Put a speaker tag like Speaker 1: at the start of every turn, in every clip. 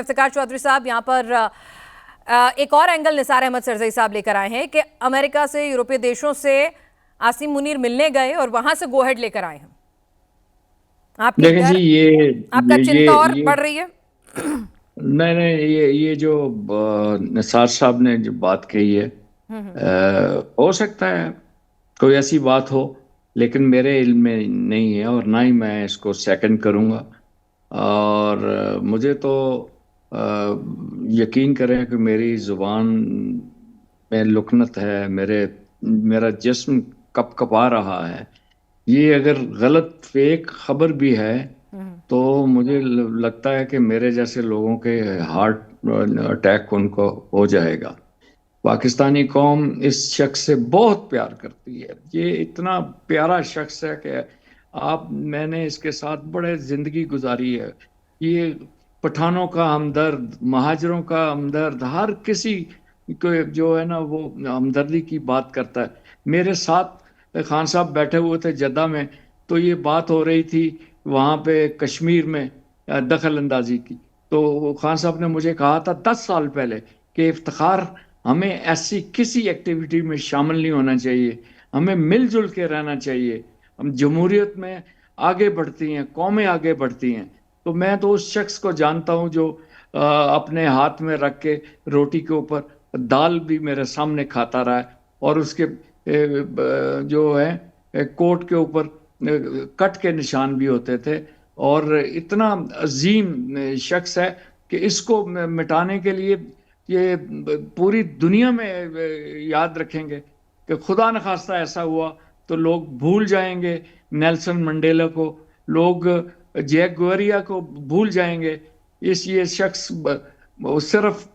Speaker 1: इफ्तिकार चौधरी साहब। यहाँ पर एक और एंगल निसार अहमद सरजई साहब लेकर आए हैं कि अमेरिका से, यूरोपीय देशों से आसिम मुनीर मिलने गए और वहां से गो हेड लेकर आए हैं। आपकी
Speaker 2: देखें जी,
Speaker 1: आपका चिंता और बढ़ रही है?
Speaker 2: नहीं नहीं, ये जो निसार साहब ने जो बात कही है, हो सकता है कोई ऐसी बात हो, लेकिन मेरे इल्म में नहीं है और ना ही मैं इसको सेकंड करूंगा। और मुझे तो अ, यकीन करें कि मेरी जुबान में लुकनत है, मेरा जिस्म कपकपा रहा है। ये अगर गलत फेक खबर भी है तो मुझे लगता है कि मेरे जैसे लोगों के हार्ट अटैक उनको हो जाएगा। पाकिस्तानी कौम इस शख्स से बहुत प्यार करती है। ये इतना प्यारा शख्स है कि मैंने इसके साथ बड़े जिंदगी गुजारी है। ये पठानों का हमदर्द, महाजरों का हमदर्द, हर किसी को जो है ना वो हमदर्दी की बात करता है। मेरे साथ खान साहब बैठे हुए थे जद्दा में, तो ये बात हो रही थी वहाँ पे कश्मीर में दखल अंदाजी की। तो खान साहब ने मुझे कहा था 10 साल पहले कि इफ्तिखार, हमें ऐसी किसी एक्टिविटी में शामिल नहीं होना चाहिए, हमें मिलजुल के रहना चाहिए। हम जमहूरियत में आगे बढ़ती हैं, कौमें आगे बढ़ती हैं। तो मैं तो उस शख्स को जानता हूं जो अपने हाथ में रख के रोटी के ऊपर दाल भी मेरे सामने खाता रहा है, और उसके जो है कोट के ऊपर कट के निशान भी होते थे। और इतना अजीम शख्स है कि इसको मिटाने के लिए ये पूरी दुनिया में याद रखेंगे कि खुदा न खास्ता ऐसा हुआ तो लोग भूल जाएंगे नेल्सन मंडेला को, लोग जैक गोरिया को भूल जाएंगे। ये शख्स सिर्फ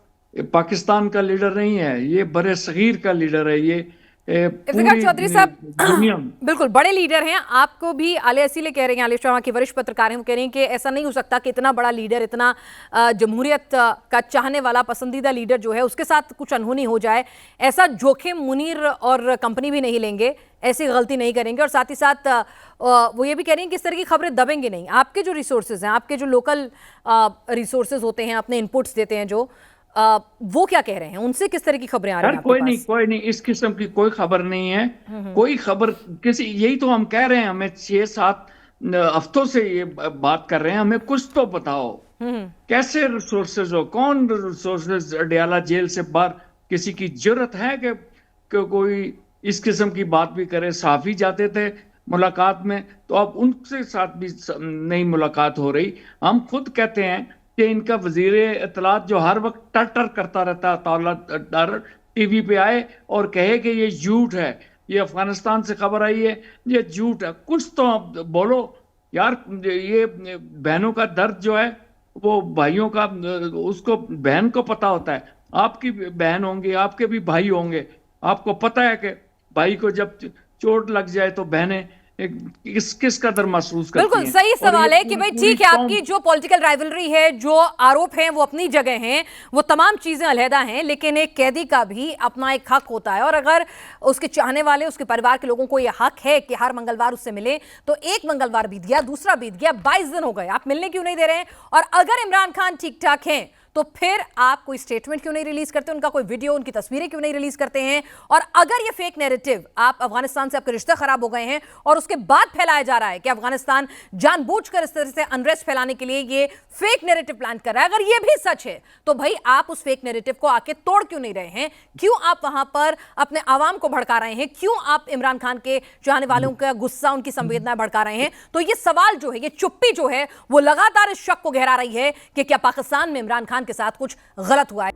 Speaker 2: पाकिस्तान का लीडर नहीं है, ये बड़े सगीर का लीडर है। ये
Speaker 1: इफ्तिकार
Speaker 2: पूरी
Speaker 1: चौधरी साहब
Speaker 2: दुनिया
Speaker 1: बिल्कुल बड़े लीडर हैं। आपको भी आलिया इसीलिए कह रहे हैं, आलिया शर्मा की वरिष्ठ पत्रकार हैं, वो कह रही हैं कि ऐसा नहीं हो सकता कि इतना बड़ा लीडर, इतना जमहूरियत का चाहने वाला पसंदीदा लीडर जो है उसके साथ कुछ अनहोनी हो जाए। ऐसा जोखिम मुनीर और कंपनी भी नहीं लेंगे, ऐसी गलती नहीं करेंगे। और साथ ही साथ वो ये भी कह रही हैं कि इस तरह की खबरें दबेंगे नहीं। आपके जो रिसोर्सेज हैं, आपके जो लोकल रिसोर्सेज होते हैं, अपने इनपुट्स देते हैं जो, वो क्या कह रहे हैं, उनसे किस तरह की खबरें आ रही हैं आपके
Speaker 2: कोई
Speaker 1: पास?
Speaker 2: नहीं, कोई नहीं, इस किस्म की कोई खबर नहीं है। कोई खबर किसी, यही तो हम कह रहे हैं, हमें 6-7 हफ्तों से ये बात कर रहे हैं, हमें कुछ तो बताओ। कैसे रिसोर्सेज हो, कौन रिसोर्सेज अडयाला जेल से बाहर, किसी की जरूरत है कि कोई इस किस्म की बात भी करे? सहाफी जाते थे मुलाकात में, तो अब उनसे साथ भी नहीं मुलाकात हो रही। हम खुद कहते हैं कि इनका वजीर इत्तलात जो हर वक्त टर टर करता रहता है, तौला डर टीवी पे आए और कहे कि ये झूठ है, ये अफगानिस्तान से खबर आई है, ये झूठ है। कुछ तो आप बोलो यार। ये बहनों का दर्द जो है वो भाइयों का, उसको बहन को पता होता है। आपकी बहन होंगी, आपके भी भाई होंगे, आपको पता है कि भाई को जब चोट लग जाए तो बहनें किस कदर महसूस करती
Speaker 1: बिल्कुल
Speaker 2: हैं।
Speaker 1: सही
Speaker 2: और ये
Speaker 1: सवाल है कि भाई
Speaker 2: पूरी
Speaker 1: ठीक है,
Speaker 2: कौम,
Speaker 1: आपकी जो पॉलिटिकल राइवलरी है, जो आरोप हैं वो अपनी जगह हैं, वो तमाम चीजें अलहदा हैं, लेकिन एक कैदी का भी अपना एक हक होता है। और अगर उसके चाहने वाले, उसके परिवार के लोगों को यह हक है कि हर मंगलवार उससे मिले, तो एक मंगलवार बीत गया, दूसरा बीत गया, 22 दिन हो गए, आप मिलने क्यों नहीं दे रहे हैं? और अगर इमरान खान ठीक ठाक हैं तो फिर आप कोई स्टेटमेंट क्यों नहीं रिलीज करते, उनका कोई वीडियो, उनकी तस्वीरें क्यों नहीं रिलीज करते हैं? और अगर ये फेक नैरेटिव, आप अफगानिस्तान से आपके रिश्ते खराब हो गए हैं और उसके बाद फैलाया जा रहा है कि अफगानिस्तान जानबूझकर इस तरह से अनरेस्ट फैलाने के लिए ये फेक नैरेटिव प्लान कर रहा है, अगर ये भी सच है तो भाई आप उस फेक नैरेटिव को आके तोड़ क्यों नहीं रहे हैं? क्यों आप वहां पर अपने आवाम को भड़का रहे हैं? क्यों आप इमरान खान के चाहने वालों का गुस्सा, उनकी संवेदनाएं भड़का रहे हैं? तो ये सवाल जो है, ये चुप्पी जो है, वो लगातार इस शक को गहरा रही है कि क्या पाकिस्तान में इमरान खान के साथ कुछ गलत हुआ है।